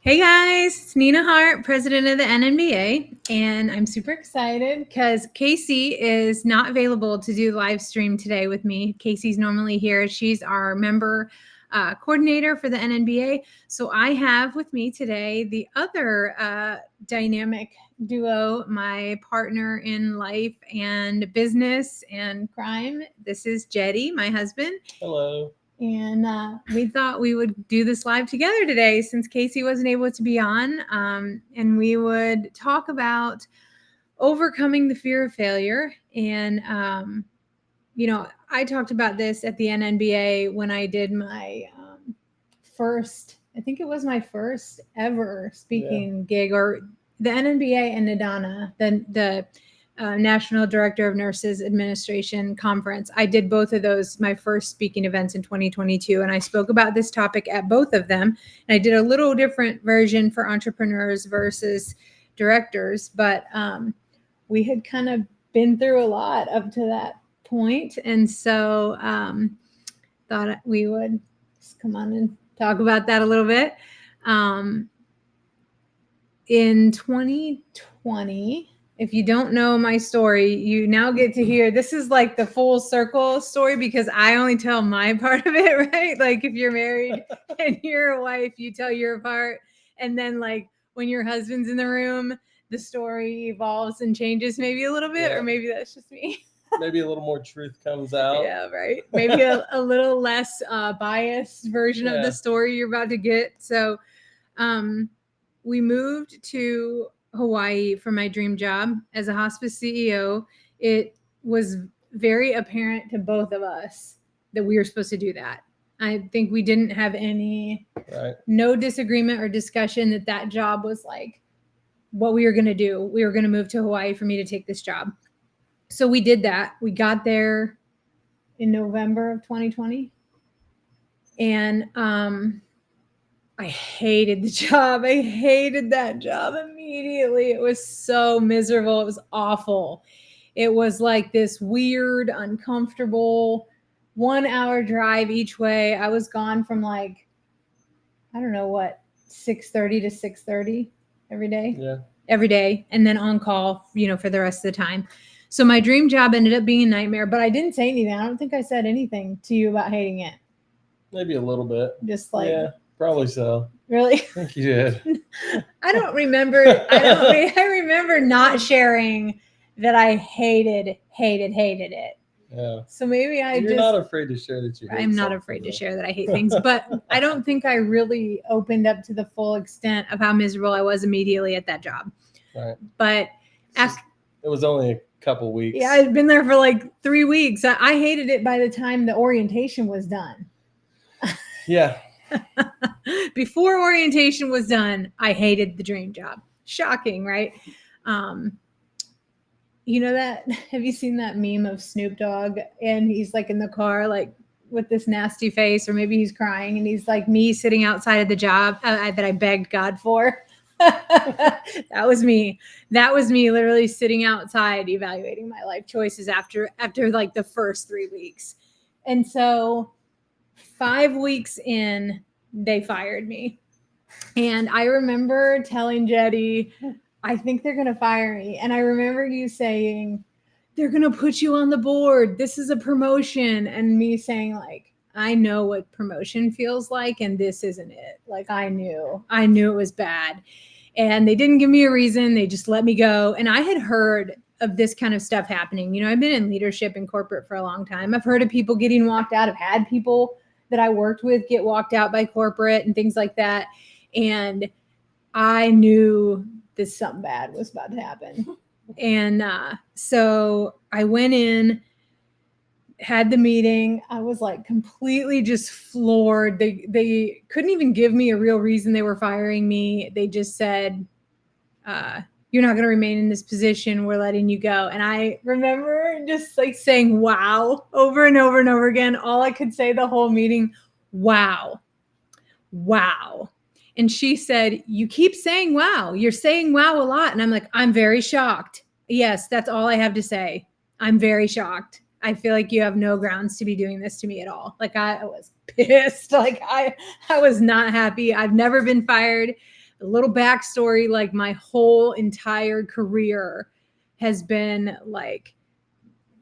Hey guys, it's Nina Hart, president of the NNBA, and I'm super excited because Casey is not available to do the live stream today with me. Casey's normally here. She's our member coordinator for the NNBA. So I have with me today the other dynamic duo, my partner in life and business and crime. This is Jetty, my husband. Hello. And we thought we would do this live together today since Casey wasn't able to be on. And we would talk about overcoming the fear of failure. And, I talked about this at the NNBA when I did my first, I think it was my first ever speaking gig, or the NNBA and NADANA, the National Director of Nurses Administration conference. I did both of those, my first speaking events in 2022, and I spoke about this topic at both of them. And I did a little different version for entrepreneurs versus directors, but we had kind of been through a lot up to that point, and so thought we would just come on and talk about that a little bit. In 2020, if you don't know my story, you now get to hear, this is like the full circle story because I only tell my part of it, right? Like if you're married and you're a wife, you tell your part. And then like when your husband's in the room, the story evolves and changes maybe a little bit, or maybe that's just me. Maybe a little more truth comes out. Yeah, right. Maybe a little less biased version of the story you're about to get. So we moved to Hawaii for my dream job as a hospice CEO. It was very apparent to both of us that we were supposed to do that. I think we didn't have no disagreement or discussion that job was like what we were going to do. We were going to move to Hawaii for me to take this job. So we did that. We got there in November of 2020. And I hated the job. I hated that job immediately. It was so miserable. It was awful. It was like this weird, uncomfortable 1 hour drive each way. I was gone from like, I don't know what, 6:30 to 6:30 every day. Yeah. Every day. And then on call, for the rest of the time. So my dream job ended up being a nightmare, but I didn't say anything. I don't think I said anything to you about hating it. Maybe a little bit. Just like, yeah, probably so. Really? I think you did. I don't remember. I remember not sharing that I hated it. Yeah. So maybe You're not afraid to share that you hate I'm not afraid to share that I hate things, but I don't think I really opened up to the full extent of how miserable I was immediately at that job. Right. But it was only a couple weeks. Yeah, I'd been there for like 3 weeks. I hated it by the time the orientation was done. Yeah. Before orientation was done, I hated the dream job. Shocking, right? You know that? Have you seen that meme of Snoop Dogg and he's like in the car, like with this nasty face, or maybe he's crying, and he's like me sitting outside of the job that I begged God for. That was me. That was me literally sitting outside evaluating my life choices after like the first 3 weeks. And so 5 weeks in, they fired me. And I remember telling Jetty, I think they're going to fire me. And I remember you saying, they're going to put you on the board. This is a promotion. And me saying like, I know what promotion feels like, and this isn't it. Like I knew it was bad. And they didn't give me a reason. They just let me go. And I had heard of this kind of stuff happening. I've been in leadership in corporate for a long time. I've heard of people getting walked out. I've had people that I worked with get walked out by corporate and things like that. And I knew that something bad was about to happen. And so I went in, had the meeting. I was like completely just floored. They couldn't even give me a real reason they were firing me. They just said, you're not going to remain in this position. We're letting you go. And I remember just like saying, wow, over and over and over again. All I could say the whole meeting, wow. And she said, you keep saying wow. You're saying wow a lot. And I'm like, I'm very shocked. Yes, that's all I have to say. I'm very shocked. I feel like you have no grounds to be doing this to me at all. Like I was pissed. Like I was not happy. I've never been fired a little backstory, like my whole entire career has been like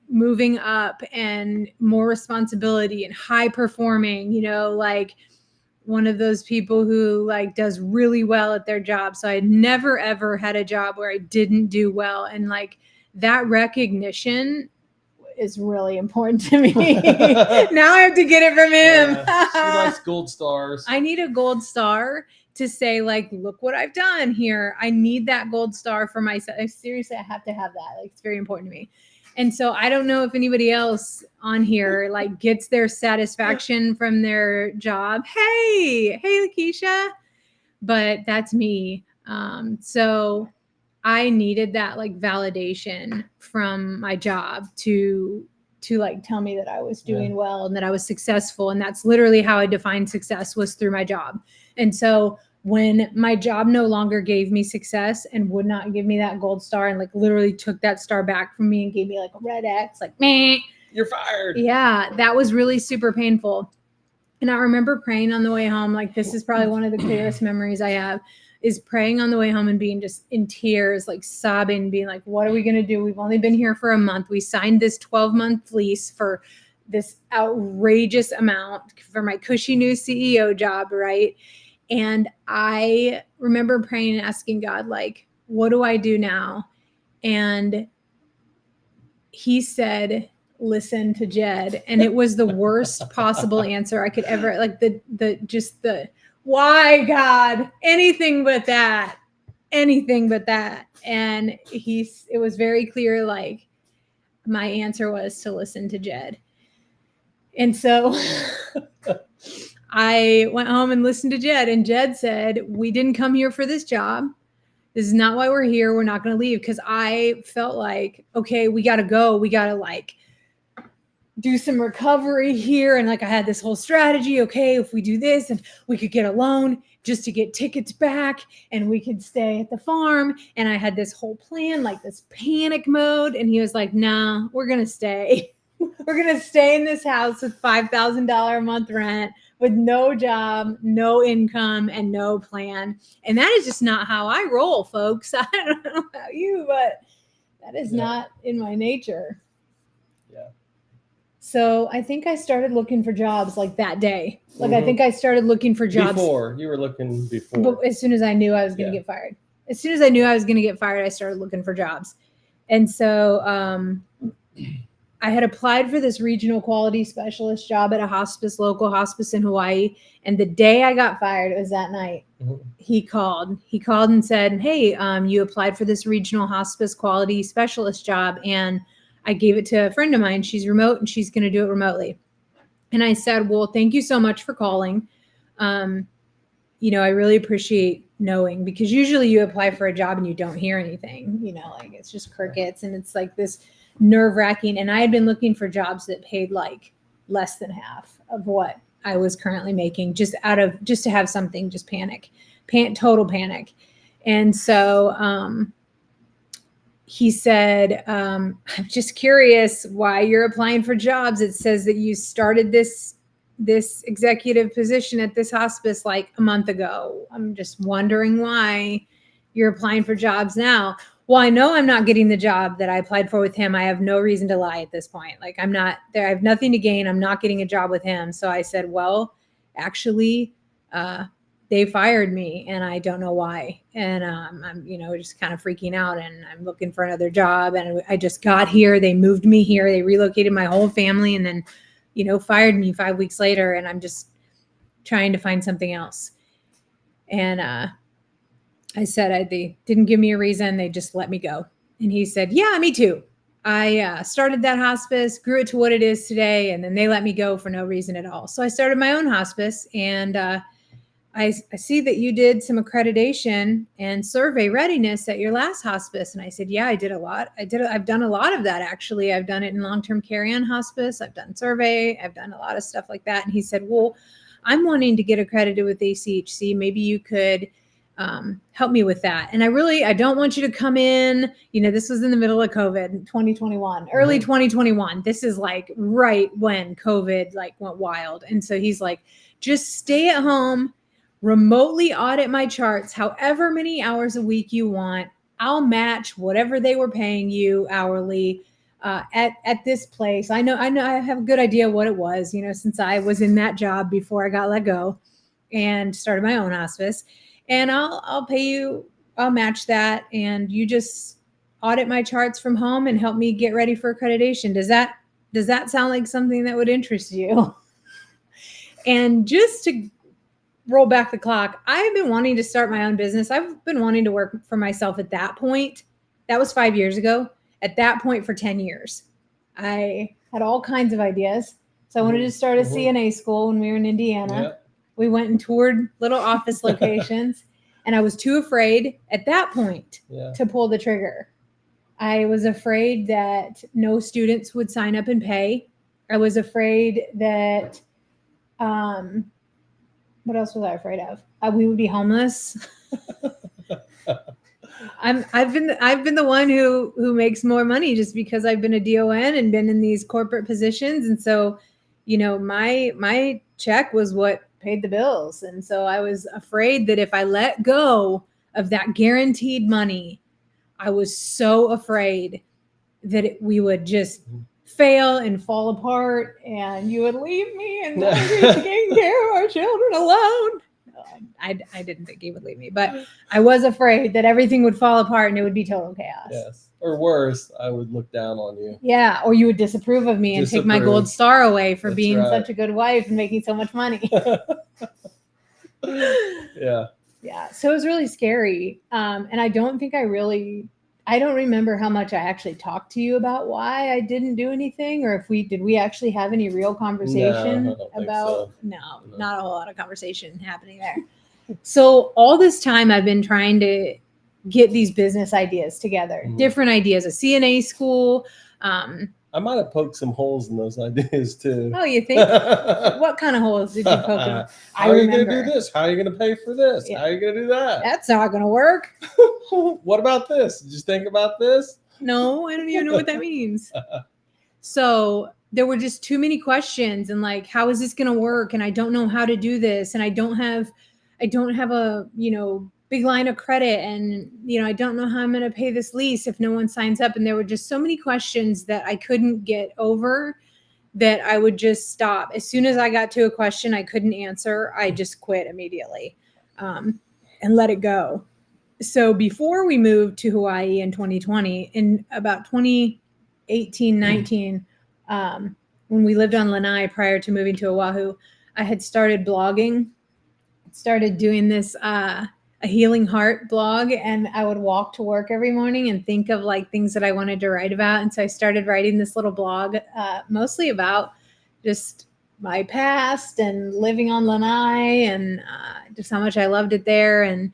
moving up and more responsibility and high performing, like one of those people who like does really well at their job. So I never ever had a job where I didn't do well. And like that recognition is really important to me. Now I have to get it from him. Yeah, she likes gold stars. I need a gold star to say like, look what I've done here. I need that gold star for myself. Seriously, I have to have that. Like, it's very important to me. And so I don't know if anybody else on here like gets their satisfaction from their job. Hey, Lakeisha. But that's me. So I needed that like validation from my job to like tell me that I was doing well and that I was successful. And that's literally how I defined success, was through my job. And so when my job no longer gave me success and would not give me that gold star and like literally took that star back from me and gave me like a red X, like, meh, you're fired. Yeah, that was really super painful. And I remember praying on the way home. Like, this is probably one of the clearest memories I have, is praying on the way home and being just in tears, like sobbing, being like, what are we going to do? We've only been here for a month. We signed this 12-month lease for this outrageous amount for my cushy new CEO job, right? And I remember praying and asking God, like, what do I do now? And he said, listen to Jed. And it was the worst possible answer I could ever, like the why, God, anything but that. And it was very clear, like, my answer was to listen to Jed. And so I went home and listened to Jed, and Jed said, we didn't come here for this job. This is not why we're here. We're not going to leave. Because I felt like, okay, we got to go. We got to like do some recovery here. And like, I had this whole strategy. Okay, if we do this, and we could get a loan just to get tickets back, and we could stay at the farm. And I had this whole plan, like this panic mode. And he was like, nah, we're going to stay. We're going to stay in this house with $5,000 a month rent, with no job, no income, and no plan. And that is just not how I roll, folks. I don't know about you, but that is not in my nature. Yeah. So I think I started looking for jobs like that day. Like, I think I started looking for jobs. Before. You were looking before. But as soon as I knew I was going to get fired. As soon as I knew I was going to get fired, I started looking for jobs. And so I had applied for this regional quality specialist job at a local hospice in Hawaii. And the day I got fired, it was that night. He called and said, hey, you applied for this regional hospice quality specialist job. And I gave it to a friend of mine. She's remote and she's going to do it remotely. And I said, well, thank you so much for calling. I really appreciate knowing, because usually you apply for a job and you don't hear anything, like it's just crickets, and it's like this nerve-wracking. And I had been looking for jobs that paid like less than half of what I was currently making, just to have something, just total panic. And so he said, I'm just curious why you're applying for jobs. It says that you started this executive position at this hospice like a month ago. I'm just wondering why you're applying for jobs now. Well, I know I'm not getting the job that I applied for with him. I have no reason to lie at this point. Like, I'm not there. I have nothing to gain. I'm not getting a job with him. So I said, well, actually, they fired me and I don't know why. And I'm, just kind of freaking out, and I'm looking for another job. And I just got here. They moved me here. They relocated my whole family, and then, fired me 5 weeks later. And I'm just trying to find something else. And I said, they didn't give me a reason. They just let me go. And he said, yeah, me too. I started that hospice, grew it to what it is today, and then they let me go for no reason at all. So I started my own hospice, and I see that you did some accreditation and survey readiness at your last hospice. And I said, yeah, I did a lot. I've done a lot of that, actually. I've done it in long-term care and hospice. I've done survey. I've done a lot of stuff like that. And he said, well, I'm wanting to get accredited with ACHC. Maybe you could help me with that. And I don't want you to come in, this was in the middle of COVID, 2021, early 2021. This is like right when COVID like went wild. And so he's like, just stay at home, remotely audit my charts however many hours a week you want. I'll match whatever they were paying you hourly at this place. I know I have a good idea what it was, since I was in that job before I got let go and started my own hospice. And I'll pay you, I'll match that, and you just audit my charts from home and help me get ready for accreditation. Does that sound like something that would interest you? And just to roll back the clock, I've been wanting to start my own business. I've been wanting to work for myself at that point. That was 5 years ago. At that point, for 10 years, I had all kinds of ideas. So I wanted to start a CNA school when we were in Indiana. Yeah. We went and toured little office locations, and I was too afraid at that point to pull the trigger. I was afraid that no students would sign up and pay. I was afraid that, what else was I afraid of? We would be homeless. I've been the one who makes more money just because I've been a DON and been in these corporate positions, and so, my check was what paid the bills, and so I was afraid that if I let go of that guaranteed money, I was so afraid that we would just fail and fall apart, and you would leave me, and I would be taking care of our children alone. I didn't think he would leave me, but I was afraid that everything would fall apart and it would be total chaos. Yes. Or worse, I would look down on you. Yeah, or you would disapprove of me and take my gold star away for being such a good wife and making so much money. Yeah. Yeah. So it was really scary. And I don't remember how much I actually talked to you about why I didn't do anything, or did we actually have any real conversation about? No, not a whole lot of conversation happening there. So all this time I've been trying to get these business ideas together, different ideas, a CNA school. I might have poked some holes in those ideas too. Oh, you think? What kind of holes did you poke in? How are you going to do this? How are you going to pay for this? Yeah. How are you going to do that? That's not going to work. What about this? Did you think about this? No, I don't even know what that means. So there were just too many questions, and like, how is this going to work? And I don't know how to do this. And I don't have a, big line of credit, and I don't know how I'm going to pay this lease if no one signs up. And there were just so many questions that I couldn't get over, that I would just stop as soon as I got to a question I couldn't answer. I just quit immediately and let it go. So before we moved to Hawaii in 2020, in about 2018, 19, when we lived on Lanai prior to moving to Oahu, I had started blogging, started doing this a healing heart blog, and I would walk to work every morning and think of like things that I wanted to write about. And so I started writing this little blog, mostly about just my past and living on Lanai, and just how much I loved it there. And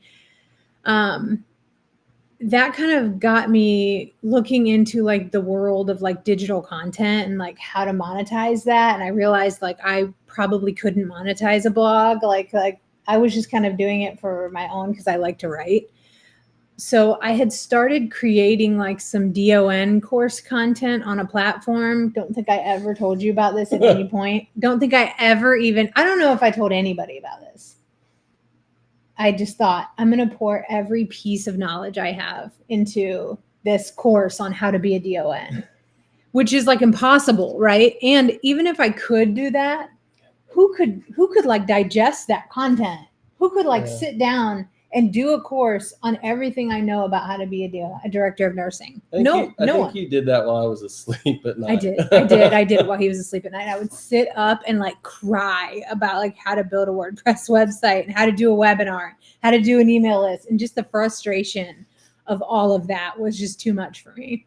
that kind of got me looking into like the world of like digital content and like how to monetize that. And I realized like I probably couldn't monetize a blog. Like I was just kind of doing it for my own because I like to write. So I had started creating like some DON course content on a platform. Don't think I ever told you about this at any point. Don't think I ever I don't know if I told anybody about this. I just thought, I'm going to pour every piece of knowledge I have into this course on how to be a DON, which is like impossible, right? And even if I could do that, who could like digest that content? Who could like sit down and do a course on everything I know about how to be a director of nursing? I think he did that while I was asleep at night. I did it while he was asleep at night. I would sit up and like cry about like how to build a WordPress website and how to do a webinar, how to do an email list, and just the frustration of all of that was just too much for me.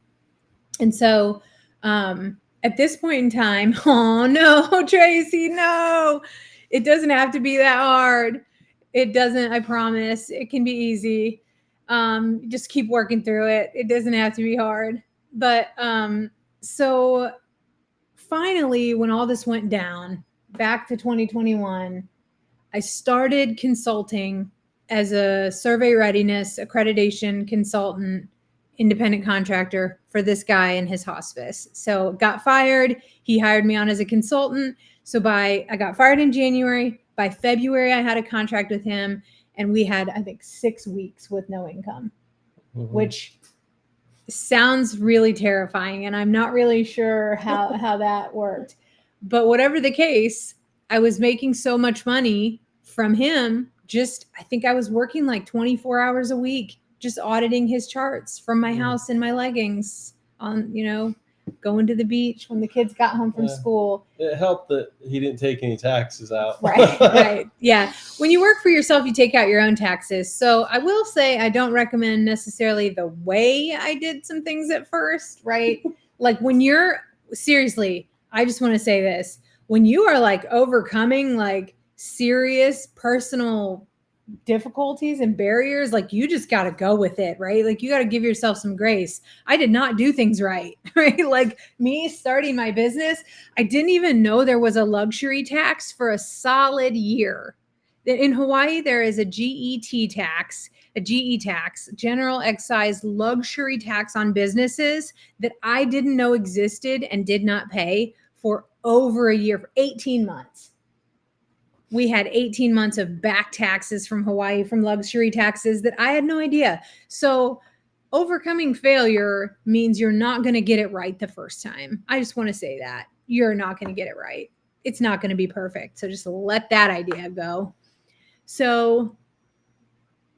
And so at this point in time, oh no, Tracy, no, it doesn't have to be that hard. It doesn't, I promise. It can be easy. Just keep working through it. It doesn't have to be hard. But so finally, when all this went down, back to 2021, I started consulting as a survey readiness accreditation consultant, independent contractor for this guy in his hospice. So got fired. He hired me on as a consultant. So I got fired in January. By February, I had a contract with him, and we had, I think, 6 weeks with no income, which sounds really terrifying. And I'm not really sure how that worked. But whatever the case, I was making so much money from him. I think I was working like 24 hours a week, just auditing his charts from my house in my leggings on, going to the beach when the kids got home from school. It helped that he didn't take any taxes out. Right. Yeah. When you work for yourself, you take out your own taxes. So I will say I don't recommend necessarily the way I did some things at first, right? Like seriously, I just want to say this. When you are like overcoming like serious personal difficulties and barriers, like you just got to go with it, right? Like you got to give yourself some grace. I did not do things right, right? Like me starting my business, I didn't even know there was a luxury tax for a solid year. In Hawaii, there is a GE tax, general excise luxury tax on businesses that I didn't know existed and did not pay for over a year, for 18 months. We had 18 months of back taxes from Hawaii, from luxury taxes that I had no idea. So overcoming failure means you're not going to get it right the first time. I just want to say that. You're not going to get it right. It's not going to be perfect. So just let that idea go. So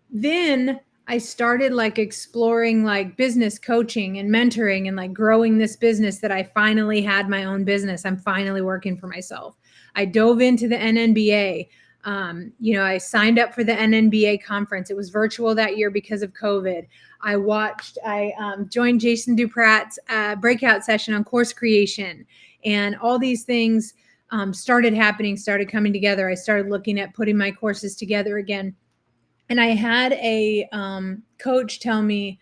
then I started like exploring like business coaching and mentoring and like growing this business that I finally had my own business. I'm finally working for myself. I dove into the NNBA. I signed up for the NNBA conference. It was virtual that year because of COVID. I joined Jason Duprat's breakout session on course creation, and all these things started coming together. I started looking at putting my courses together again. And I had a coach tell me,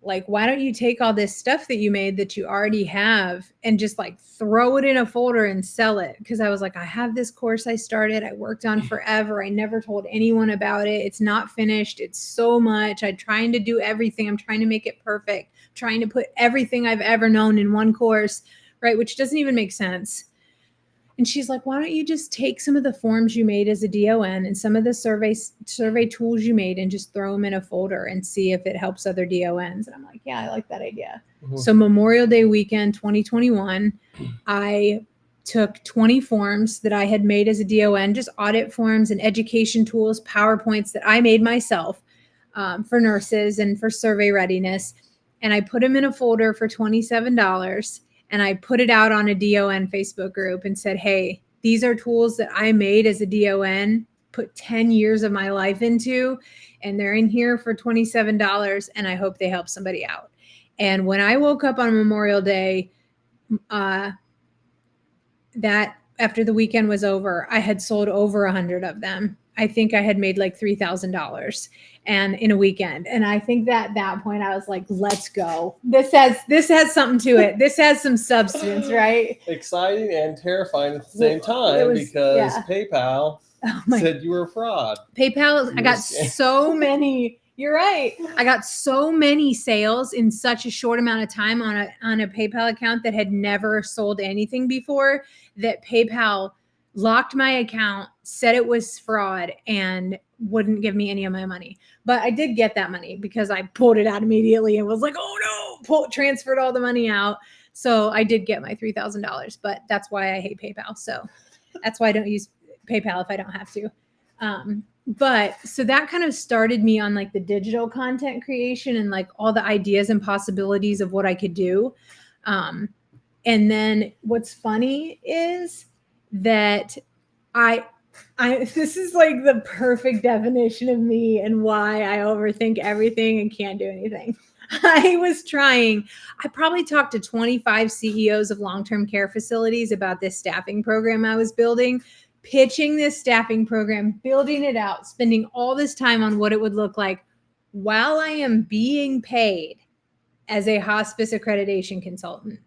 like, why don't you take all this stuff that you made that you already have and just like throw it in a folder and sell it? Because I was like, I have this course I started, I worked on forever. I never told anyone about it. It's not finished. It's so much. I'm trying to do everything. I'm trying to make it perfect. I'm trying to put everything I've ever known in one course, right? Which doesn't even make sense. And she's like, why don't you just take some of the forms you made as a DON and some of the survey tools you made and just throw them in a folder and see if it helps other DONs? And I'm like, yeah, I like that idea. So Memorial Day weekend, 2021, I took 20 forms that I had made as a DON, just audit forms and education tools, PowerPoints that I made myself for nurses and for survey readiness. And I put them in a folder for $27. And I put it out on a DON Facebook group and said, hey, these are tools that I made as a DON, put 10 years of my life into, and they're in here for $27, and I hope they help somebody out. And when I woke up on Memorial Day, that after the weekend was over, I had sold over 100 of them. I think I had made like $3,000 and in a weekend. And I think that at that point I was like, let's go. This has something to it. This has some substance, right? Exciting and terrifying at the same time because PayPal said you were a fraud. PayPal, I got so many. You're right. I got so many sales in such a short amount of time on a PayPal account that had never sold anything before that PayPal locked my account, said it was fraud, and wouldn't give me any of my money. But I did get that money because I pulled it out immediately and was like, oh no, transferred all the money out. So I did get my $3,000, but that's why I hate PayPal. So that's why I don't use PayPal if I don't have to. But so that kind of started me on like the digital content creation and like all the ideas and possibilities of what I could do. And then what's funny is that this is like the perfect definition of me and why I overthink everything and can't do anything. I probably talked to 25 CEOs of long-term care facilities about this staffing program I was building, pitching this staffing program, building it out, spending all this time on what it would look like while I am being paid as a hospice accreditation consultant.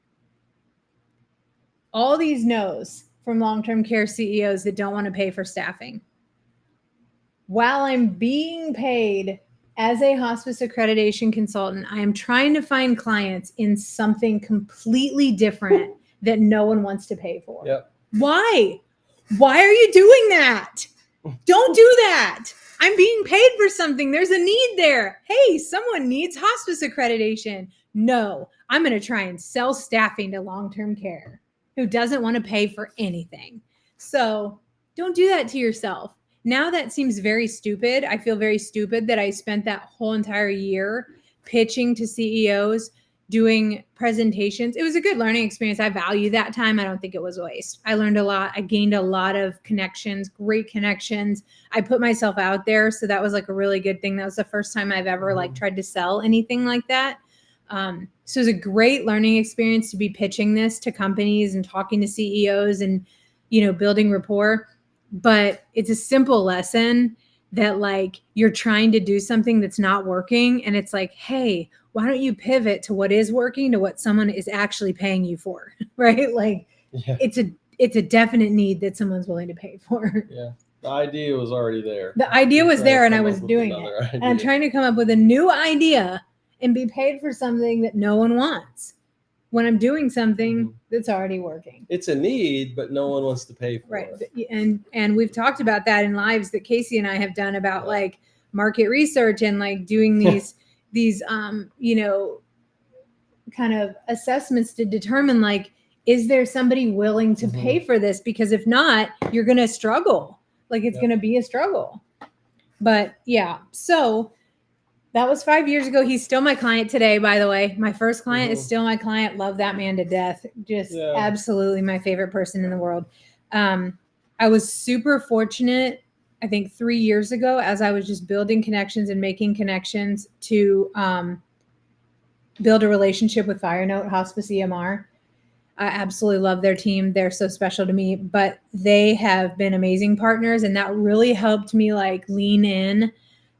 All these no's from long-term care CEOs that don't want to pay for staffing. While I'm being paid as a hospice accreditation consultant, I am trying to find clients in something completely different that no one wants to pay for. Yep. Why? Why are you doing that? Don't do that. I'm being paid for something. There's a need there. Hey, someone needs hospice accreditation. No, I'm going to try and sell staffing to long-term care who doesn't want to pay for anything. So don't do that to yourself. Now that seems very stupid. I feel very stupid that I spent that whole entire year pitching to CEOs, doing presentations. It was a good learning experience. I value that time. I don't think it was a waste. I learned a lot. I gained a lot of connections, great connections. I put myself out there. So that was like a really good thing. That was the first time I've ever like tried to sell anything like that. So it was a great learning experience to be pitching this to companies and talking to CEOs and, you know, building rapport. But it's a simple lesson that like you're trying to do something that's not working. And it's like, hey, why don't you pivot to what is working, to what someone is actually paying you for, right? Like it's a definite need that someone's willing to pay for. Yeah. The idea was already there. The idea was there and I was doing it. And I'm trying to come up with a new idea and be paid for something that no one wants when I'm doing something that's already working. It's a need, but no one wants to pay for it. And we've talked about that in lives that Casey and I have done about like market research and like doing these you know, kind of assessments to determine like, is there somebody willing to pay for this? Because if not, you're going to struggle. Like it's going to be a struggle. But yeah, so that was 5 years ago. He's still my client today, by the way. My first client is still my client. Love that man to death. Just absolutely my favorite person in the world. I was super fortunate, I think 3 years ago, as I was just building connections and making connections to build a relationship with Fire Note Hospice EMR. I absolutely love their team. They're so special to me, but they have been amazing partners. And that really helped me like lean in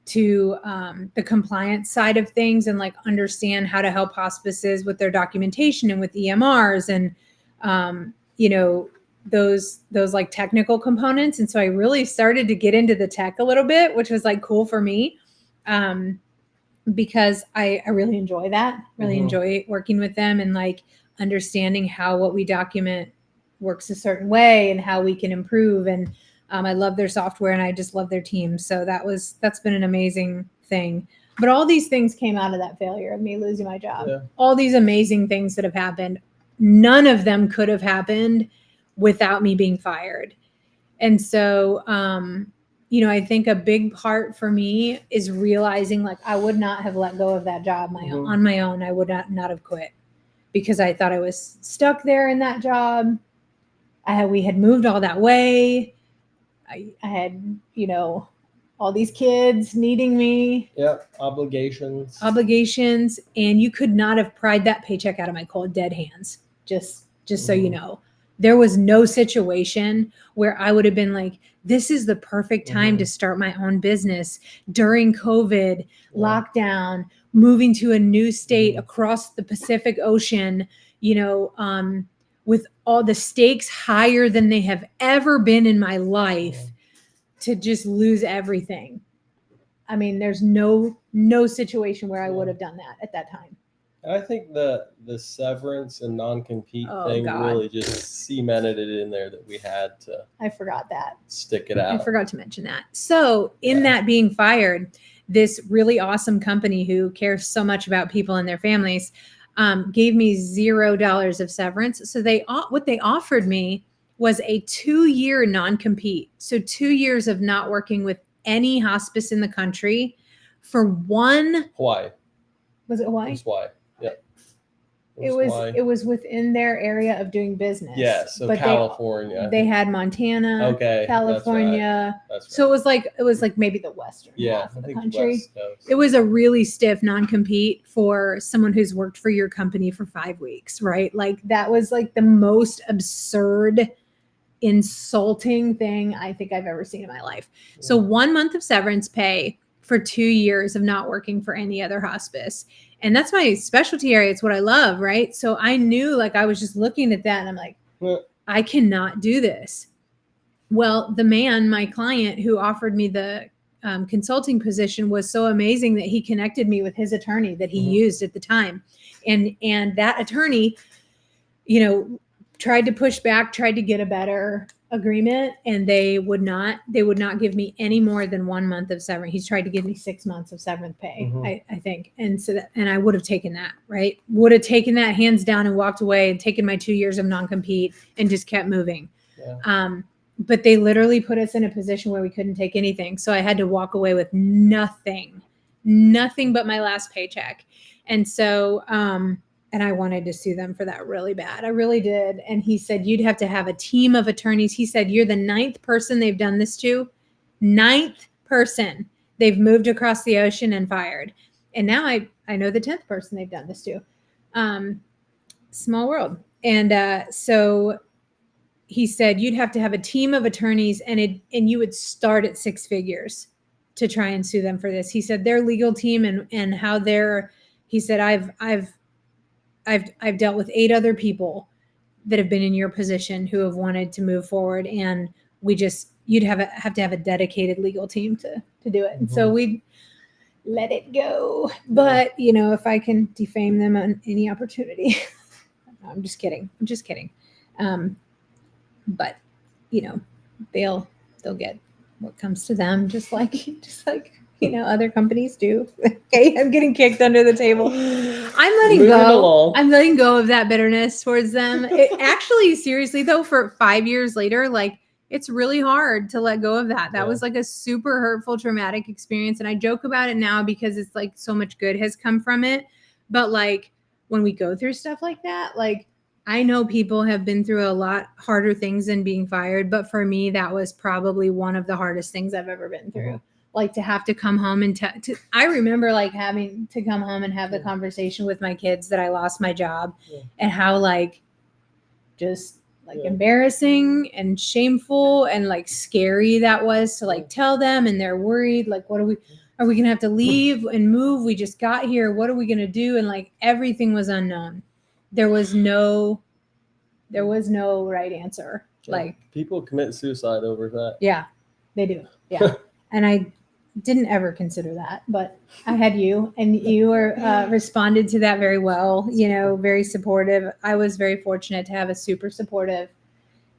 to the compliance side of things and like understand how to help hospices with their documentation and with EMRs and, you know, those like technical components. And so I really started to get into the tech a little bit, which was like cool for me because I really enjoy that, really enjoy working with them and like understanding how what we document works a certain way and how we can improve. And I love their software and I just love their team. So that's been an amazing thing. But all these things came out of that failure of me losing my job. Yeah. All these amazing things that have happened, none of them could have happened without me being fired. And so, you know, I think a big part for me is realizing like I would not have let go of that job on my own. I would not have quit because I thought I was stuck there in that job. We had moved all that way. I had, you know, all these kids needing me. Yep. Obligations. And you could not have pried that paycheck out of my cold dead hands. Just so you know, there was no situation where I would have been like, this is the perfect time to start my own business during COVID, lockdown, moving to a new state across the Pacific Ocean, you know, with all the stakes higher than they have ever been in my life to just lose everything. I mean, there's no situation where I would have done that at that time. I think the severance and non-compete thing really just cemented it in there that we had to. I forgot that. Stick it out. I forgot to mention that. So in that being fired, this really awesome company who cares so much about people and their families gave me $0 of severance. So what they offered me was a 2-year non-compete. So 2 years of not working with any hospice in the country for one. Hawaii. Was it Hawaii? It was Hawaii. Yeah. It was within their area of doing business. Yes, so but California. They had Montana, California. That's right. So it was like maybe the western half of the country. It was a really stiff non-compete for someone who's worked for your company for 5 weeks, right? Like that was like the most absurd, insulting thing I think I've ever seen in my life. Yeah. So 1 month of severance pay for 2 years of not working for any other hospice. And that's my specialty area. It's what I love, right? So I knew, like, I was just looking at that and I'm like, I cannot do this. Well, the man, my client who offered me the consulting position was so amazing that he connected me with his attorney that he used at the time. And that attorney, you know, tried to push back, tried to get a better agreement, and they would not give me any more than 1 month of severance. He's tried to give me 6 months of severance pay, I think. And so and I would have taken that, right? Would have taken that hands down and walked away and taken my 2 years of non-compete and just kept moving. Yeah. But they literally put us in a position where we couldn't take anything. So I had to walk away with nothing but my last paycheck. And so, and I wanted to sue them for that really bad. I really did. And he said, you'd have to have a team of attorneys. He said, you're the 9th person they've done this to. 9th person they've moved across the ocean and fired. And now I know the 10th person they've done this to. Small world. And so he said, you'd have to have a team of attorneys and you would start at 6 figures to try and sue them for this. He said their legal team and how he said, I've dealt with 8 other people that have been in your position who have wanted to move forward, and you'd have to have a dedicated legal team to do it. And so we let it go. But if I can defame them on any opportunity, I'm just kidding. But they'll get what comes to them, just like other companies do. Okay, I'm getting kicked under the table. I'm letting go. I'm letting go of that bitterness towards them. It actually, seriously though, for 5 years later, like it's really hard to let go of that. That was like a super hurtful, traumatic experience. And I joke about it now because it's like so much good has come from it. But like when we go through stuff like that, like I know people have been through a lot harder things than being fired. But for me, that was probably one of the hardest things I've ever been through. Like to have to come home and I remember like having to come home and have the conversation with my kids that I lost my job and how like just like embarrassing and shameful and like scary that was to like tell them, and they're worried like are we gonna have to leave and move? We just got here. What are we gonna do? And like everything was unknown. There was no right answer. Like people commit suicide over that. Yeah, they do. Yeah. And I didn't ever consider that, but I had you, and you were responded to that very well, very supportive. I was very fortunate to have a super supportive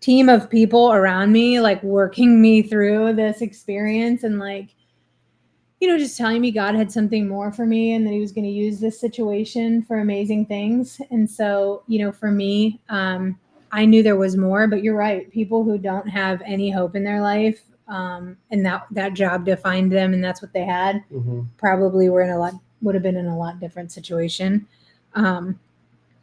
team of people around me, like working me through this experience and like, just telling me God had something more for me and that he was going to use this situation for amazing things. And so, for me, I knew there was more, but you're right. People who don't have any hope in their life, and that job defined them, and that's what they had, probably would have been in a lot different situation.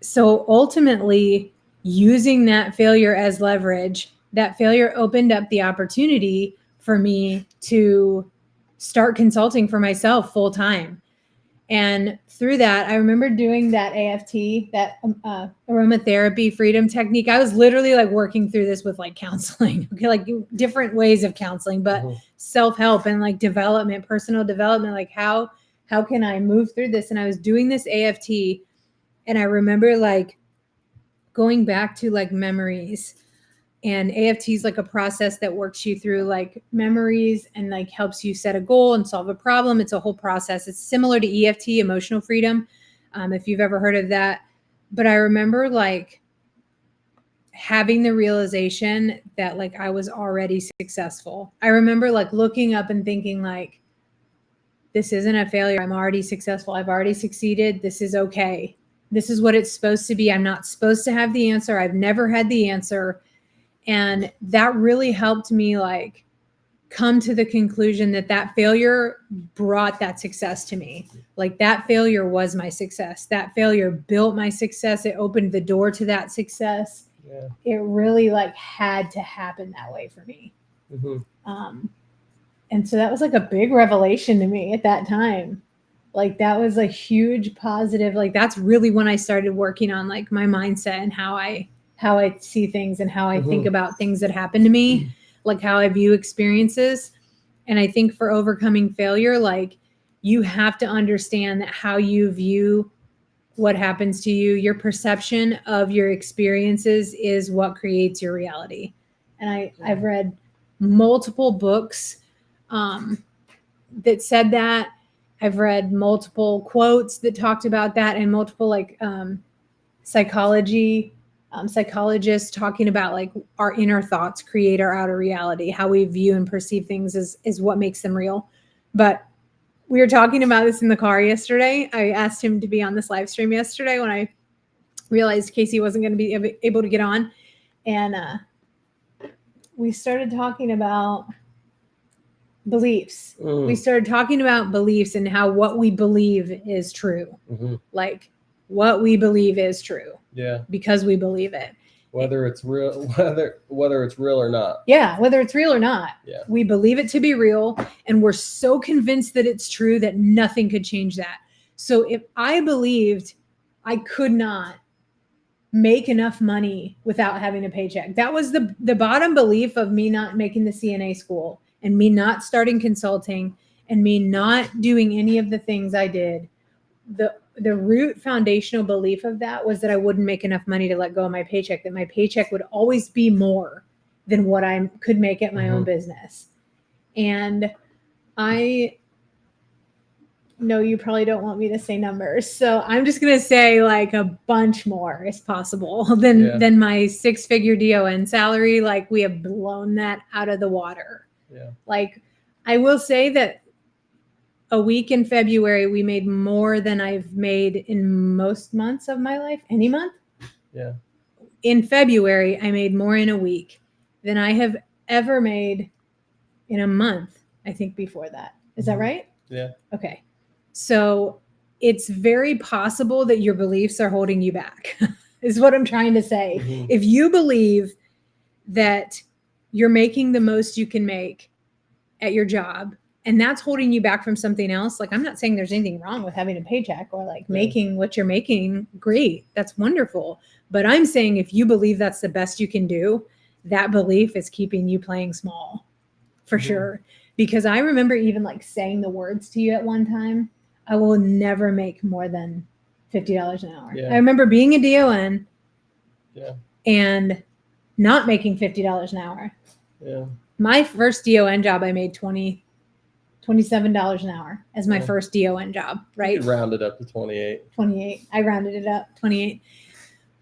So ultimately, using that failure as leverage, that failure opened up the opportunity for me to start consulting for myself full time. And through that, I remember doing that AFT, that aromatherapy freedom technique. I was literally like working through this with like counseling, okay, like different ways of counseling, but self-help and like development, personal development, like how can I move through this? And I was doing this AFT, and I remember like going back to like memories. And AFT is like a process that works you through like memories and like helps you set a goal and solve a problem. It's a whole process. It's similar to EFT, emotional freedom, if you've ever heard of that. But I remember like having the realization that like I was already successful. I remember like looking up and thinking like, this isn't a failure. I'm already successful. I've already succeeded. This is okay. This is what it's supposed to be. I'm not supposed to have the answer. I've never had the answer. And that really helped me like come to the conclusion that failure brought that success to me. Like that failure was my success. That failure built my success. It opened the door to that success. Yeah. It really like had to happen that way for me. And so that was like a big revelation to me at that time. Like that was a huge positive. Like that's really when I started working on like my mindset and how I see things and how I think about things that happen to me, like how I view experiences. And I think for overcoming failure, like you have to understand that how you view what happens to you, your perception of your experiences is what creates your reality. And I've read multiple books that said that. I've read multiple quotes that talked about that, and multiple like psychology psychologists talking about like our inner thoughts create our outer reality. How we view and perceive things is what makes them real. But we were talking about this in the car yesterday. I asked him to be on this live stream yesterday when I realized Casey wasn't going to be able to get on. And we started talking about beliefs. We started talking about beliefs and how what we believe is true. Like what we believe is true. Yeah. Because we believe it. Whether it's real, whether it's real or not. Yeah, whether it's real or not. Yeah. We believe it to be real, and we're so convinced that it's true that nothing could change that. So if I believed I could not make enough money without having a paycheck, that was the bottom belief of me not making the CNA school and me not starting consulting and me not doing any of the things I did. The root foundational belief of that was that I wouldn't make enough money to let go of my paycheck, that my paycheck would always be more than what I could make at my own business. And I know you probably don't want me to say numbers, so I'm just going to say like a bunch more is possible than my 6-figure DON salary. Like we have blown that out of the water. Yeah. Like I will say that a week in February, we made more than I've made in most months of my life. Any month? Yeah. In February, I made more in a week than I have ever made in a month, I think, before that. Is that right? Yeah. Okay. So it's very possible that your beliefs are holding you back, is what I'm trying to say. If you believe that you're making the most you can make at your job, and that's holding you back from something else. Like, I'm not saying there's anything wrong with having a paycheck or like making what you're making. Great. That's wonderful. But I'm saying if you believe that's the best you can do, that belief is keeping you playing small for sure. Because I remember even like saying the words to you at one time, I will never make more than $50 an hour. I remember being a DON and not making $50 an hour. Yeah. My first DON job, I made $27 an hour as my first DON job, right? You rounded up to 28. 28. I rounded it up, 28.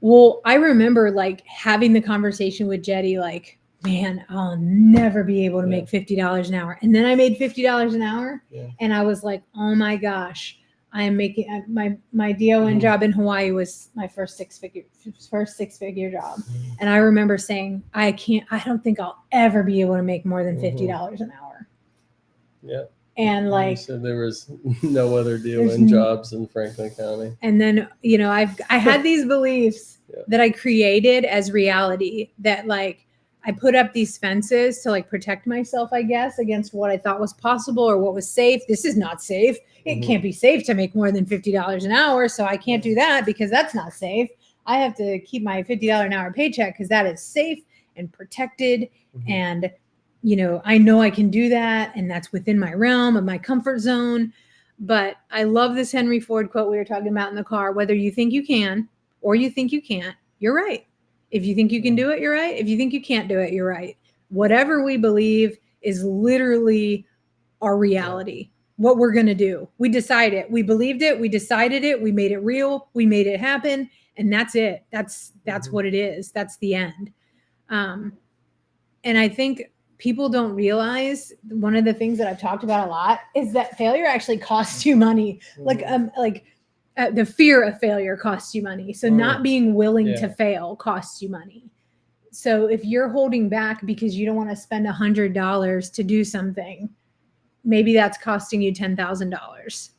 Well, I remember like having the conversation with Jetty, like, man, I'll never be able to make $50 an hour. And then I made $50 an hour. And I was like, oh my gosh, I am making my DON job in Hawaii was my first six figure job. And I remember saying, I don't think I'll ever be able to make more than $50 an hour. Yeah. And like, so there was no other DON jobs in Franklin County. And then, you know, I had these beliefs that I created as reality, that like I put up these fences to like protect myself, I guess, against what I thought was possible or what was safe. This is not safe. It can't be safe to make more than $50 an hour. So I can't do that because that's not safe. I have to keep my $50 an hour paycheck because that is safe and protected. And, you know I can do that. And that's within my realm of my comfort zone. But I love this Henry Ford quote we were talking about in the car. Whether you think you can or you think you can't, you're right. If you think you can do it, you're right. If you think you can't do it, you're right. Whatever we believe is literally our reality. What we're going to do. We decide it. We believed it. We decided it. We made it real. We made it happen. And that's it. That's what it is. That's the end. And I think people don't realize one of the things that I've talked about a lot is that failure actually costs you money. The fear of failure costs you money. So not being willing to fail costs you money. So if you're holding back because you don't want to spend $100 to do something, maybe that's costing you $10,000.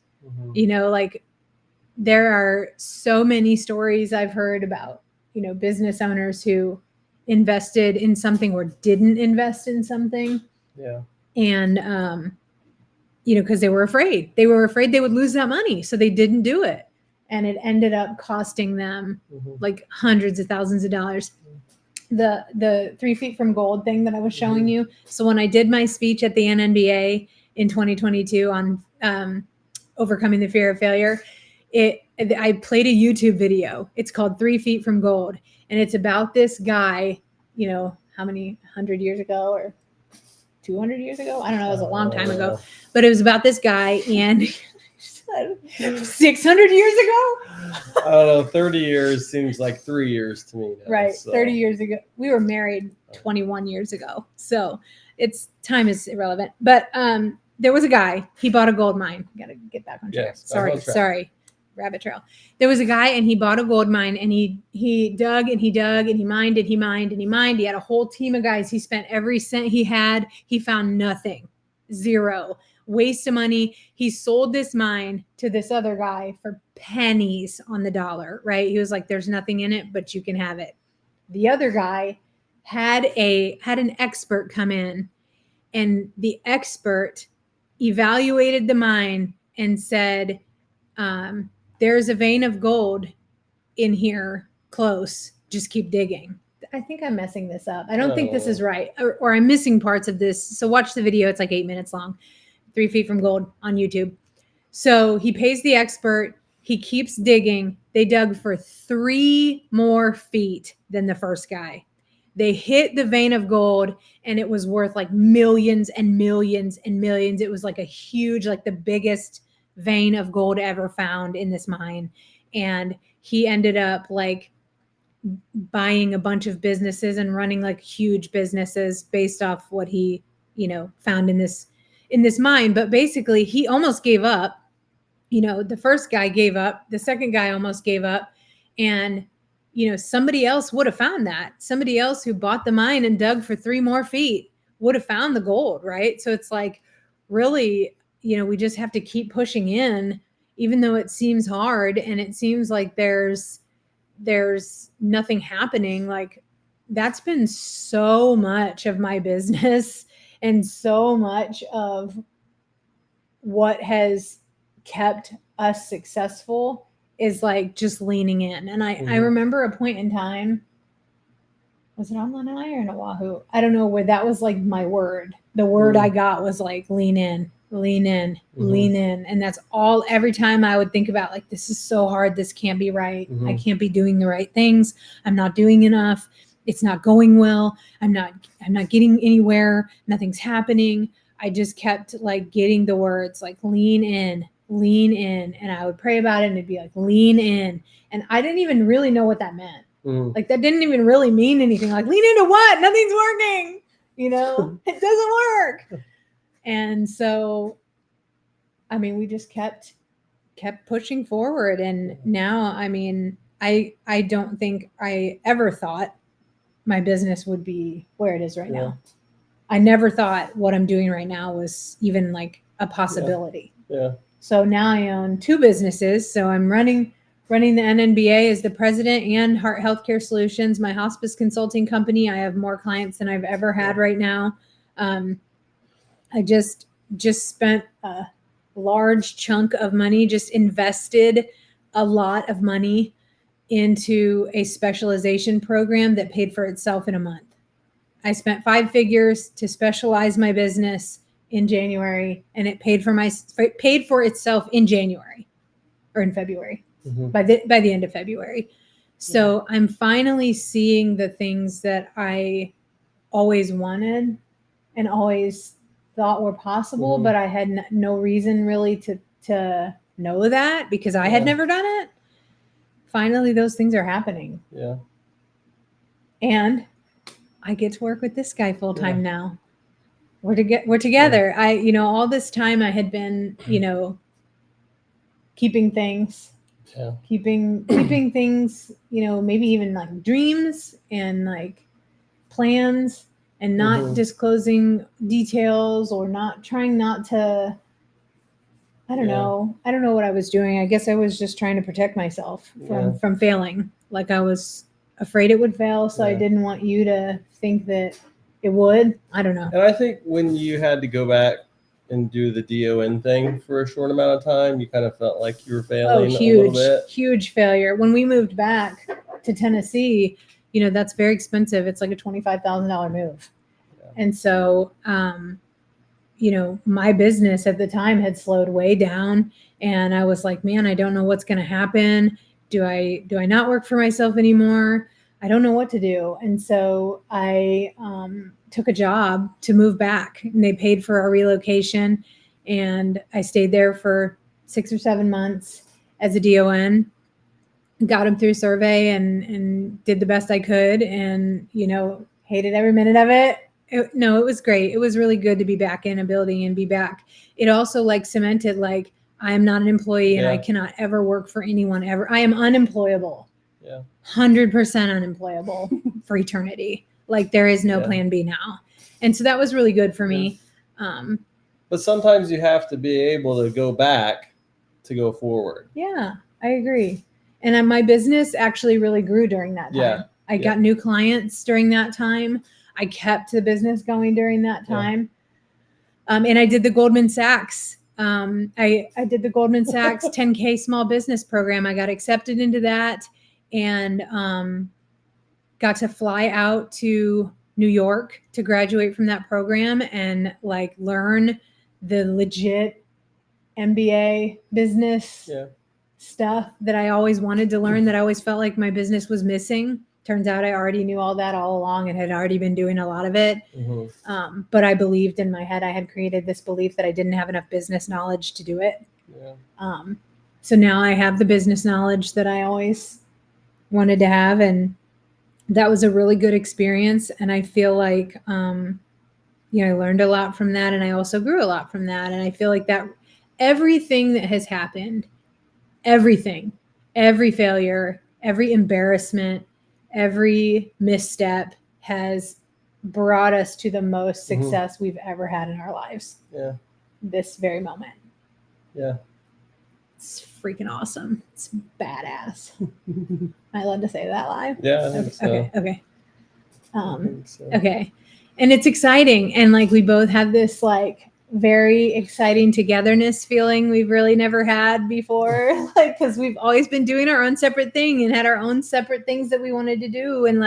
You know, like there are so many stories I've heard about, you know, business owners who invested in something or didn't invest in something. Yeah. And, you know, because they were afraid. They were afraid they would lose that money. So they didn't do it. And it ended up costing them like hundreds of thousands of dollars. The 3 feet from gold thing that I was showing you. So when I did my speech at the NNBA in 2022 on overcoming the fear of failure, I played a YouTube video. It's called 3 Feet from Gold. And it's about this guy, you know, how many 100 years ago or 200 years ago? I don't know. It was a long time ago. But it was about this guy. And 600 years ago? I don't know. 30 years seems like 3 years to me now. Right. So. 30 years ago. We were married 21 years ago. So time is irrelevant. But there was a guy, he bought a gold mine. Got to get back on track. Yes, sorry. Rabbit trail. There was a guy and he bought a gold mine and he dug and he dug and he mined and he mined and he mined. He had a whole team of guys. He spent every cent he had. He found nothing. Zero. Waste of money. He sold this mine to this other guy for pennies on the dollar, right? He was like, there's nothing in it, but you can have it. The other guy had an expert come in, and the expert evaluated the mine and said, there's a vein of gold in here close. Just keep digging. I think I'm messing this up. I don't think this is right, or I'm missing parts of this. So watch the video. It's like 8 minutes long. 3 feet from gold on YouTube. So he pays the expert. He keeps digging. They dug for 3 more feet than the first guy. They hit the vein of gold and it was worth like millions and millions and millions. It was like a huge, like the biggest vein of gold ever found in this mine. And he ended up like buying a bunch of businesses and running like huge businesses based off what he, found in this mine. But basically he almost gave up. The first guy gave up, the second guy almost gave up, and somebody else would have found that. Somebody else who bought the mine and dug for 3 more feet would have found the gold, right? So it's like, really, we just have to keep pushing in, even though it seems hard and it seems like there's nothing happening. Like, that's been so much of my business and so much of what has kept us successful is like just leaning in. And I remember a point in time, was it on Lanai or in Oahu? I don't know, where that was like my word. The word I got was like, lean in, lean in, lean in. And that's all, every time I would think about like, this is so hard. This can't be right. I can't be doing the right things. I'm not doing enough. It's not going well. I'm not getting anywhere. Nothing's happening. I just kept like getting the words like lean in. And I would pray about it and it'd be like, lean in. And I didn't even really know what that meant. Like, that didn't even really mean anything. Like, lean into what? Nothing's working. It doesn't work. And so, I mean, we just kept pushing forward. And now, I mean, I don't think I ever thought my business would be where it is right now. I never thought what I'm doing right now was even like a possibility. Yeah. So now I own 2 businesses. So I'm running the NNBA as the president and Heart Healthcare Solutions, my hospice consulting company. I have more clients than I've ever had right now. I just spent a large chunk of money, just invested a lot of money into a specialization program that paid for itself in a month. I spent 5 figures to specialize my business in January, and it paid for itself in January or in February, by the end of February. So I'm finally seeing the things that I always wanted and always thought were possible, but I had no reason really to know that because I had never done it. Finally, those things are happening. Yeah. And I get to work with this guy full time now. We're together. I, all this time I had been, keeping things, keeping things, maybe even like dreams and like plans and not disclosing details or trying not to, I don't know what I was doing. I guess I was just trying to protect myself from failing. Like, I was afraid it would fail. So I didn't want you to think that it would. I don't know. And I think when you had to go back and do the DON thing for a short amount of time, you kind of felt like you were failing a little bit. Huge failure. When we moved back to Tennessee, that's very expensive. It's like a $25,000 move. Yeah. And so, my business at the time had slowed way down, and I was like, man, I don't know what's going to happen. Do I not work for myself anymore? I don't know what to do. And so I took a job to move back, and they paid for our relocation. And I stayed there for 6 or 7 months as a DON, got him through survey and did the best I could, and, hated every minute of it. No, it was great. It was really good to be back in a building and be back. It also cemented, I am not an employee and I cannot ever work for anyone ever. I am unemployable. Yeah. 100% unemployable for eternity. There is no plan B now. And so that was really good for me. But sometimes you have to be able to go back to go forward. Yeah, I agree. And my business actually really grew during that time. Yeah. I got new clients during that time. I kept the business going during that time. And I did the Goldman Sachs. I did the Goldman Sachs 10K small business program. I got accepted into that and got to fly out to New York to graduate from that program and learn the legit MBA business stuff that I always wanted to learn, that I always felt like my business was missing. Turns out I already knew all that all along and had already been doing a lot of it. Mm-hmm. But I believed in my head, I had created this belief that I didn't have enough business knowledge to do it. Yeah. So now I have the business knowledge that I always wanted to have. And that was a really good experience. And I feel like, I learned a lot from that. And I also grew a lot from that. And I feel like that everything that has happened, everything, every failure, every embarrassment, every misstep has brought us to the most success we've ever had in our lives. Yeah. This very moment. Yeah. It's freaking awesome. It's badass. Am I allowed to say that live? Yeah, I think so. Okay. I think so. Okay. And it's exciting. And we both have this very exciting togetherness feeling we've really never had before. Because we've always been doing our own separate thing and had our own separate things that we wanted to do. And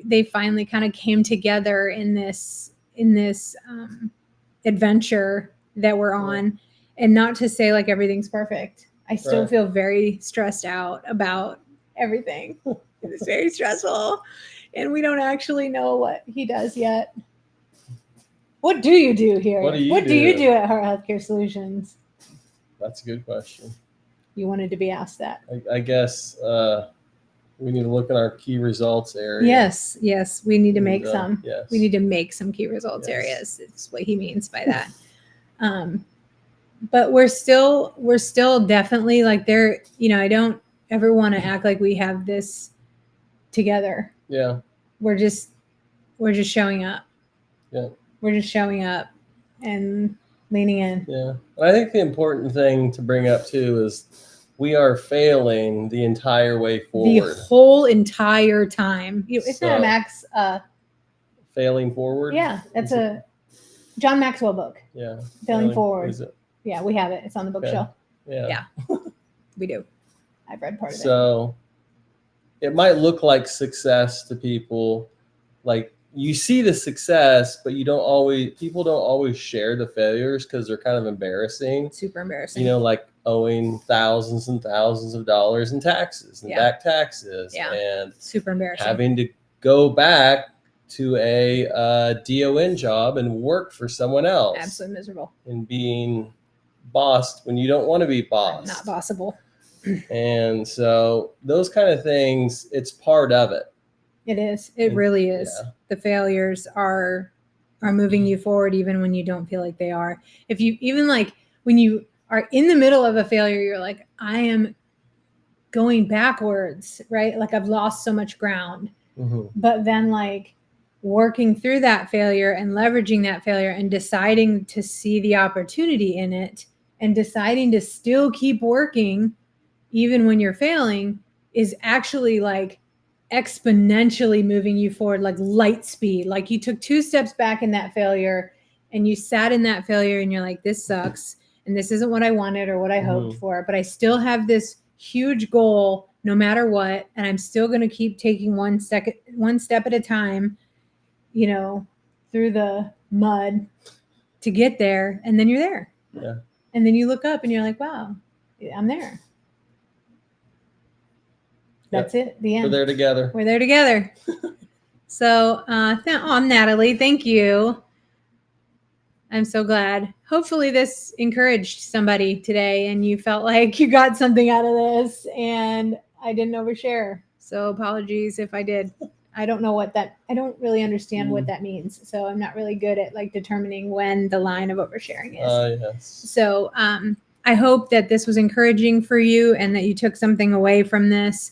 they finally kind of came together in this adventure that we're on. And not to say everything's perfect. I still feel very stressed out about everything. It's very stressful. And we don't actually know what he does yet. What do you do here? What do you do at Heart Healthcare Solutions? That's a good question. You wanted to be asked that. I guess we need to look at our key results area. Yes. We need to make some. Yes. We need to make some key results areas. It's what he means by that. But we're still definitely there. I don't ever want to act like we have this together. Yeah. We're just showing up. Yeah. We're just showing up and leaning in. Yeah. I think the important thing to bring up too is we are failing the entire way forward. The whole entire time. Isn't that a Max? Failing Forward? Yeah. That's a John Maxwell book. Yeah. Failing Forward. Is it? Yeah, we have it. It's on the bookshelf. Yeah. We do. I've read part of it. So it might look like success to people. You see the success, but people don't always share the failures because they're kind of embarrassing. Super embarrassing. Owing thousands and thousands of dollars in taxes and back taxes. And super embarrassing. Having to go back to a DON job and work for someone else. Absolutely miserable. And being bossed when you don't want to be bossed. Not bossable. And so those kind of things, it's part of it. It is. It really is. Yeah. The failures are moving you forward even when you don't feel like they are. If you even when you are in the middle of a failure, you're like, I am going backwards, right? I've lost so much ground. Mm-hmm. But then working through that failure and leveraging that failure and deciding to see the opportunity in it and deciding to still keep working even when you're failing is actually exponentially moving you forward, light speed. You took 2 steps back in that failure and you sat in that failure and you're like, this sucks and this isn't what I wanted or what I hoped for, but I still have this huge goal no matter what, and I'm still going to keep taking one step at a time, through the mud to get there, and then you're there. Yeah. And then you look up and you're like, wow, I'm there. That's it. The end. We're there together. We're there together. So, Natalie, thank you. I'm so glad. Hopefully this encouraged somebody today and you felt like you got something out of this and I didn't overshare. So apologies if I did. I don't know I don't really understand what that means. So I'm not really good at like determining when the line of oversharing is. Yes. So I hope that this was encouraging for you and that you took something away from this.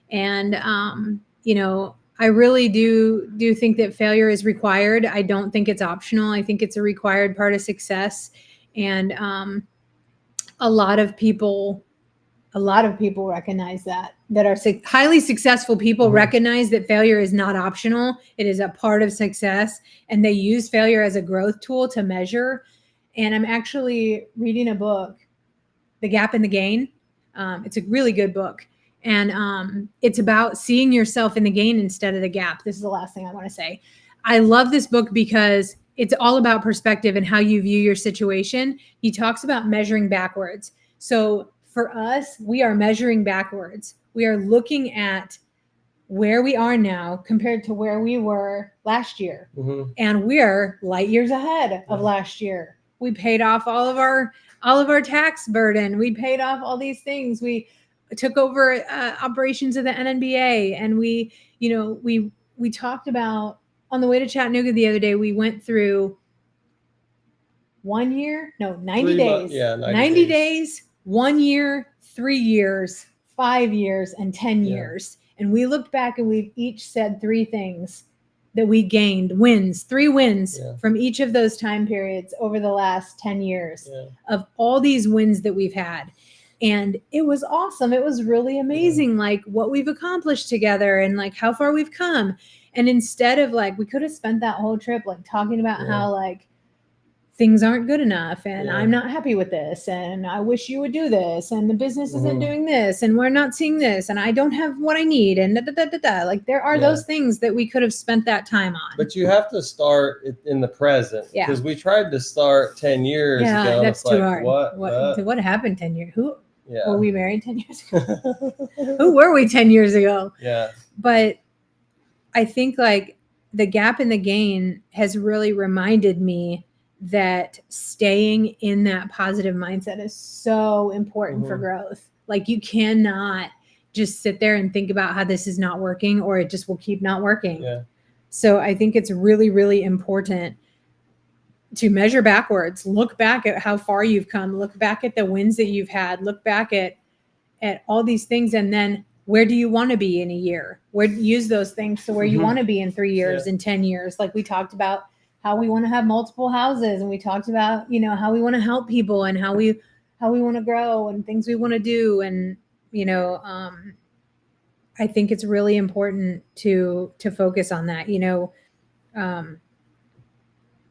And, you know, I really do think that failure is required. I don't think it's optional. I think it's a required part of success. And a lot of people recognize that are highly successful people recognize that failure is not optional. It is a part of success. And they use failure as a growth tool to measure. And I'm actually reading a book, The Gap and the Gain. It's a really good book. And it's about seeing yourself in the gain instead of the gap. This is the last thing I want to say. I love this book because it's all about perspective and how you view your situation. He talks about measuring backwards. So for us, we are measuring backwards. We are looking at where we are now compared to where we were last year. And we're light years ahead of last year. We paid off all of our tax burden. We paid off all these things. We took over operations of the NNBA, and we talked about on the way to Chattanooga the other day. We went through 90 days. 90 days, 1 year, 3 years, 5 years, and 10 years. And we looked back and we each said 3 things that we gained, wins, 3 wins from each of those time periods over the last 10 years of all these wins that we've had. And it was awesome. It was really amazing, like what we've accomplished together and like how far we've come. And instead of like, we could have spent that whole trip like talking about how like things aren't good enough and I'm not happy with this and I wish you would do this and the business isn't doing this and we're not seeing this and I don't have what I need and like there are those things that we could have spent that time on. But you have to start in the present because we tried to start 10 years ago. Yeah, that's too hard. What happened 10 years? Who were we married 10 years ago? Who were we 10 years ago? Yeah. But I think like the gap and the gain has really reminded me that staying in that positive mindset is so important for growth. Like you cannot just sit there and think about how this is not working or it just will keep not working. Yeah. So I think it's really, really important to measure backwards, look back at how far you've come, look back at the wins that you've had, look back at all these things. And then where do you want to be in a year? Use those things to where you want to be in 3 years and 10 years. Like we talked about how we want to have multiple houses and we talked about, how we want to help people and how we want to grow and things we want to do. And, I think it's really important to focus on that.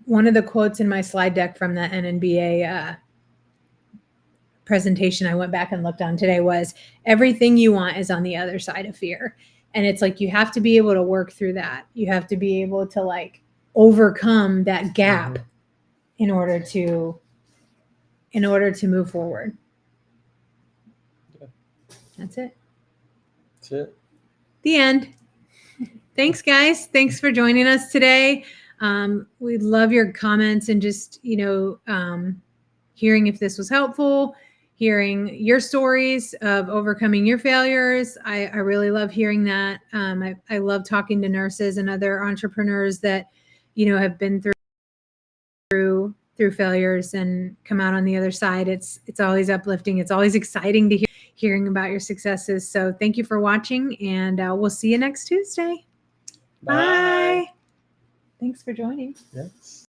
One of the quotes in my slide deck from the NNBA presentation I went back and looked on today was, everything you want is on the other side of fear. And it's like, you have to be able to work through that. You have to be able to like overcome that gap in order to move forward. Yeah. That's it. That's it. The end. Thanks, guys. Thanks for joining us today. We love your comments and just, hearing if this was helpful, hearing your stories of overcoming your failures. I really love hearing that. I love talking to nurses and other entrepreneurs that, have been through failures and come out on the other side. It's always uplifting. It's always exciting to hearing about your successes. So thank you for watching, and we'll see you next Tuesday. Bye. Thanks for joining. Yes.